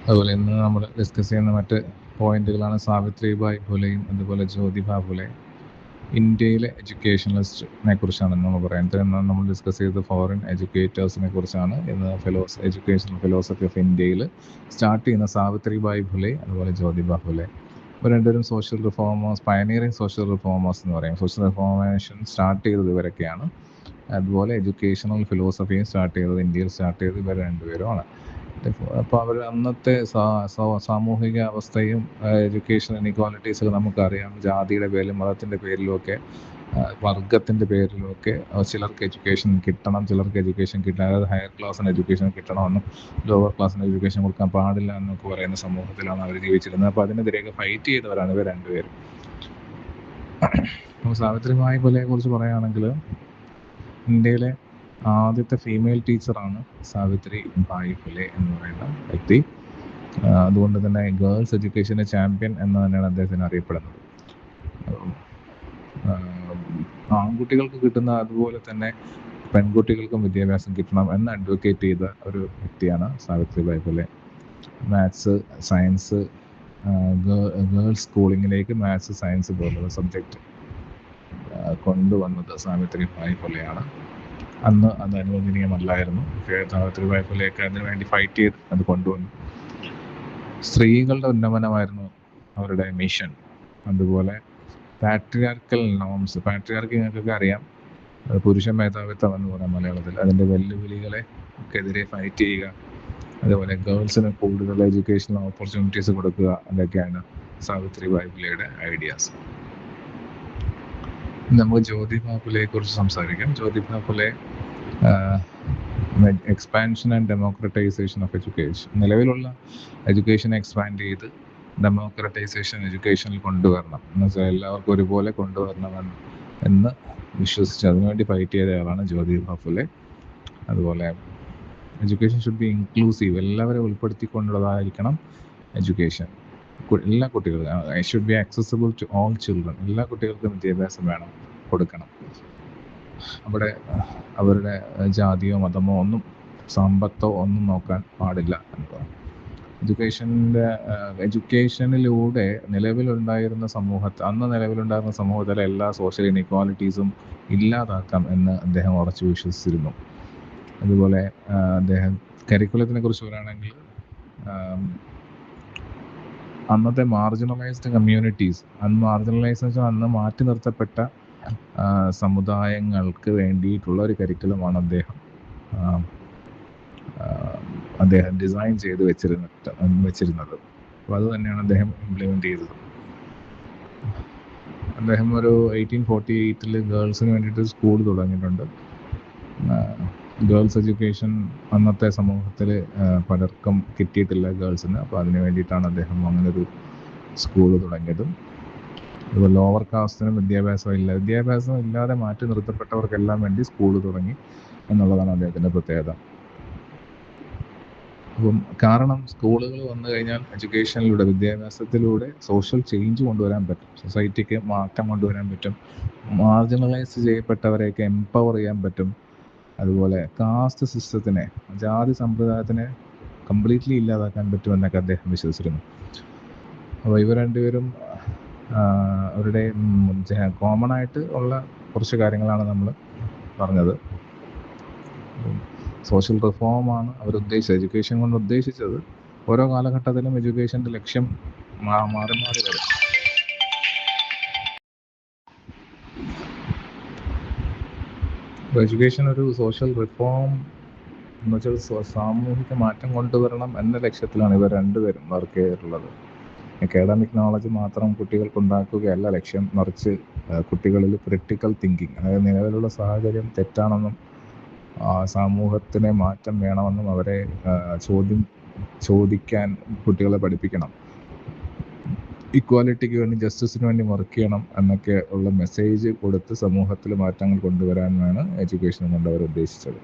അതുപോലെ ഇന്ന് നമ്മൾ ഡിസ്കസ് ചെയ്യുന്ന മറ്റ് പോയിന്റുകളാണ് സാവിത്രിബായ് ഫുലെയും അതുപോലെ ജ്യോതിബ ഫുലെ. ഇന്ത്യയിലെ എഡ്യൂക്കേഷണലിസ്റ്റിനെ കുറിച്ചാണ് നമ്മൾ പറയുന്നത്. ഇന്ന് നമ്മൾ ഡിസ്കസ് ചെയ്തത് ഫോറിൻ എഡ്യൂക്കേറ്റേഴ്സിനെ കുറിച്ചാണ്. ഇന്ന് എഡ്യൂക്കേഷണൽ ഫിലോസഫി ഓഫ് ഇന്ത്യയിൽ സ്റ്റാർട്ട് ചെയ്യുന്ന സാവിത്രിബായ് ഫുലെ അതുപോലെ ജ്യോതിബ ഫുലെ. ഇവർ രണ്ടുപേരും സോഷ്യൽ റിഫോമേഴ്സ്, പയനീറിങ് സോഷ്യൽ റിഫോമേഴ്സ് എന്ന് പറയും. സോഷ്യൽ റിഫോർമേഷൻ സ്റ്റാർട്ട് ചെയ്തത് ഇവരൊക്കെയാണ്. അതുപോലെ എഡ്യൂക്കേഷണൽ ഫിലോസഫിയും സ്റ്റാർട്ട് ചെയ്തത്, ഇന്ത്യയിൽ സ്റ്റാർട്ട് ചെയ്തത് ഇവർ രണ്ടുപേരുമാണ്. അപ്പോൾ അവർ അന്നത്തെ സാമൂഹിക അവസ്ഥയും എഡ്യൂക്കേഷൻ ഇനീക്വാലിറ്റീസൊക്കെ നമുക്കറിയാം. ജാതിയുടെ പേരിലും മതത്തിൻ്റെ പേരിലുമൊക്കെ വർഗത്തിൻ്റെ പേരിലുമൊക്കെ ചിലർക്ക് എഡ്യൂക്കേഷൻ കിട്ടണം, ചിലർക്ക് എഡ്യൂക്കേഷൻ കിട്ടാൻ, അതായത് ഹയർ ക്ലാസ്സിന് എഡ്യൂക്കേഷൻ കിട്ടണമെന്നും ലോവർ ക്ലാസ്സിന് എഡ്യൂക്കേഷൻ കൊടുക്കാൻ പാടില്ല എന്നൊക്കെ പറയുന്ന സമൂഹത്തിലാണ് അവർ ജീവിച്ചിരുന്നത്. അപ്പോൾ അതിനെതിരെയൊക്കെ ഫൈറ്റ് ചെയ്തവരാണ് ഇവർ രണ്ടുപേരും. അപ്പോൾ സാവിത്രിബായ് ഫുലെയെ കുറിച്ച് പറയുകയാണെങ്കിൽ ഇന്ത്യയിലെ ആദ്യത്തെ ഫീമെയിൽ ടീച്ചറാണ് സാവിത്രിബായ് ഫുലെ എന്ന് പറയുന്ന വ്യക്തി. അതുകൊണ്ട് തന്നെ ഗേൾസ് എഡ്യൂക്കേഷൻ്റെ ചാമ്പ്യൻ എന്ന് തന്നെയാണ് അദ്ദേഹത്തിന് അറിയപ്പെടുന്നത്. ആൺകുട്ടികൾക്ക് കിട്ടുന്ന അതുപോലെ തന്നെ പെൺകുട്ടികൾക്കും വിദ്യാഭ്യാസം കിട്ടണം എന്ന് അഡ്വക്കേറ്റ് ചെയ്ത ഒരു വ്യക്തിയാണ് Savitribai Phule. Maths, science, girls സ്കൂളിങ്ങിലേക്ക് മാത്സ്, സയൻസ് പോലുള്ള സബ്ജക്റ്റ് കൊണ്ടുവന്നത് സാവിത്രിബായ് ഫുലെയാണ്. അന്ന് അത് അനുവദനീയമല്ലായിരുന്നു. സാവിത്രിബായ് ഫുലെയൊക്കെ അതിനു വേണ്ടി ഫൈറ്റ് ചെയ്ത് അത് കൊണ്ടുവന്നു. സ്ത്രീകളുടെ ഉന്നമനമായിരുന്നു അവരുടെ മിഷൻ. അതുപോലെ പാട്രിയാർക്കൽ നോംസ്, പാട്രിയാർക്കി നിങ്ങൾക്കൊക്കെ അറിയാം, പുരുഷ മേധാവിത്വം എന്ന് പറയാം മലയാളത്തിൽ, അതിൻ്റെ വെല്ലുവിളികളെ എതിരെ ഫൈറ്റ് ചെയ്യുക, അതുപോലെ ഗേൾസിന് കൂടുതൽ എഡ്യൂക്കേഷണൽ ഓപ്പർച്യൂണിറ്റീസ് കൊടുക്കുക, അതൊക്കെയാണ് സാവിത്രിബായ് ഫുലെയുടെ ഐഡിയാസ്. നമുക്ക് ജ്യോതിബ ഫുലെയെ കുറിച്ച് സംസാരിക്കാം. Jyotiba Phule expansion and democratisation of education, നിലവിലുള്ള എഡ്യൂക്കേഷൻ എക്സ്പാൻഡ് ചെയ്ത് ഡെമോക്രറ്റൈസേഷൻ എഡ്യൂക്കേഷനിൽ കൊണ്ടുവരണം എന്ന് വെച്ചാൽ എല്ലാവർക്കും ഒരുപോലെ കൊണ്ടുവരണം എന്ന് വിശ്വസിച്ച് അതിനുവേണ്ടി ഫൈറ്റ് ചെയ്ത ആളാണ് ജ്യോതിബ ഫുലെ. അതുപോലെ എഡ്യൂക്കേഷൻ ഷുഡ് ബി ഇൻക്ലൂസീവ്, എല്ലാവരെയും ഉൾപ്പെടുത്തിക്കൊണ്ടുള്ളതായിരിക്കണം എഡ്യൂക്കേഷൻ. എല്ലാ കുട്ടികൾക്കും should be accessible to all children, എല്ലാ കുട്ടികൾക്കും വിദ്യാഭ്യാസം വേണം, കൊടുക്കണം. അവിടെ അവരുടെ ജാതിയോ മതമോ ഒന്നും സമ്പത്തോ ഒന്നും നോക്കാൻ പാടില്ല എന്നതാണ്. എഡ്യൂക്കേഷനിലൂടെ അന്ന് നിലവിലുണ്ടായിരുന്ന സമൂഹത്തിലെ എല്ലാ സോഷ്യൽ ഇനീക്വാലിറ്റീസും ഇല്ലാതാക്കാം എന്ന് അദ്ദേഹം ഉറച്ചു വിശ്വസിച്ചിരുന്നു. അതുപോലെ അദ്ദേഹം കരിക്കുലത്തിനെ കുറിച്ച് പറയുകയാണെങ്കിൽ അന്നത്തെ മാർജിനലൈസ്ഡ് കമ്മ്യൂണിറ്റീസ്, മാർജിനലൈസ്ഡ് വെച്ചാൽ അന്ന് മാറ്റി നിർത്തപ്പെട്ട സമുദായങ്ങൾക്ക് വേണ്ടിയിട്ടുള്ള ഒരു കരിക്കുലമാണ് അദ്ദേഹം ഡിസൈൻ ചെയ്ത് വെച്ചിരുന്നത്. അപ്പോൾ അത് തന്നെയാണ് അദ്ദേഹം ഇംപ്ലിമെൻ്റ് ചെയ്തത്. അദ്ദേഹം ഒരു 1848 ഗേൾസിന് വേണ്ടിയിട്ട് സ്കൂൾ തുടങ്ങിയിട്ടുണ്ട്. ഗേൾസ് എഡ്യൂക്കേഷൻ അന്നത്തെ സമൂഹത്തിൽ പലർക്കും കിട്ടിയിട്ടില്ല ഗേൾസിന്, അപ്പോൾ അതിന് വേണ്ടിയിട്ടാണ് അദ്ദേഹം അങ്ങനൊരു സ്കൂൾ തുടങ്ങിയതും. അതുപോലെ ലോവർ കാസ്റ്റിനും വിദ്യാഭ്യാസം ഇല്ലാതെ മാറ്റി നിർത്തപ്പെട്ടവർക്കെല്ലാം വേണ്ടി സ്കൂൾ തുടങ്ങി എന്നുള്ളതാണ് അദ്ദേഹത്തിൻ്റെ പ്രത്യേകത. അപ്പം കാരണം സ്കൂളുകൾ വന്നു കഴിഞ്ഞാൽ എഡ്യൂക്കേഷനിലൂടെ, വിദ്യാഭ്യാസത്തിലൂടെ സോഷ്യൽ ചേഞ്ച് കൊണ്ടുവരാൻ പറ്റും, സൊസൈറ്റിക്ക് മാറ്റം കൊണ്ടുവരാൻ പറ്റും, മാർജിനലൈസ് ചെയ്യപ്പെട്ടവരെയൊക്കെ എംപവർ ചെയ്യാൻ പറ്റും. അതുപോലെ കാസ്റ്റ് സിസ്റ്റത്തിനെ, ജാതി സമ്പ്രദായത്തിനെ കംപ്ലീറ്റ്ലി ഇല്ലാതാക്കാൻ പറ്റുമെന്നൊക്കെ അദ്ദേഹം വിശ്വസിച്ചിരുന്നു. അപ്പോൾ ഇവർ രണ്ടുപേരും അവരുടെ കോമൺ ആയിട്ട് ഉള്ള കുറച്ച് കാര്യങ്ങളാണ് നമ്മൾ പറഞ്ഞത്. സോഷ്യൽ റിഫോമാണ് അവരുദ്ദേശിച്ചത്, എഡ്യൂക്കേഷൻ കൊണ്ട് ഉദ്ദേശിച്ചത്. ഓരോ കാലഘട്ടത്തിലും എഡ്യൂക്കേഷൻ്റെ ലക്ഷ്യം മാറി വരും. എഡ്യൂക്കേഷൻ ഒരു സോഷ്യൽ റിഫോം എന്ന് വെച്ചാൽ സാമൂഹിക മാറ്റം കൊണ്ടുവരണം എന്ന ലക്ഷ്യത്തിലാണ് ഇവർ രണ്ടുപേരും വർക്ക് ചെയ്തിട്ടുള്ളത്. അക്കാഡമിക് നോളജ് മാത്രം കുട്ടികൾക്ക് ഉണ്ടാക്കുകയല്ല ലക്ഷ്യം, മറിച്ച് കുട്ടികളിൽ ക്രിട്ടിക്കൽ തിങ്കിങ്, അതായത് നിലവിലുള്ള സാഹചര്യം തെറ്റാണെന്നും സമൂഹത്തിന് മാറ്റം വേണമെന്നും അവരെ ചോദിക്കാൻ കുട്ടികളെ പഠിപ്പിക്കണം. ഇക്വാലിറ്റിക്ക് വേണ്ടി, ജസ്റ്റിസിന് വേണ്ടി വർക്ക് ചെയ്യണം എന്നൊക്കെ ഉള്ള മെസ്സേജ് കൊടുത്ത് സമൂഹത്തിൽ മാറ്റങ്ങൾ കൊണ്ടുവരാനാണ് എഡ്യൂക്കേഷൻ കൊണ്ട് അവർ ഉദ്ദേശിച്ചത്.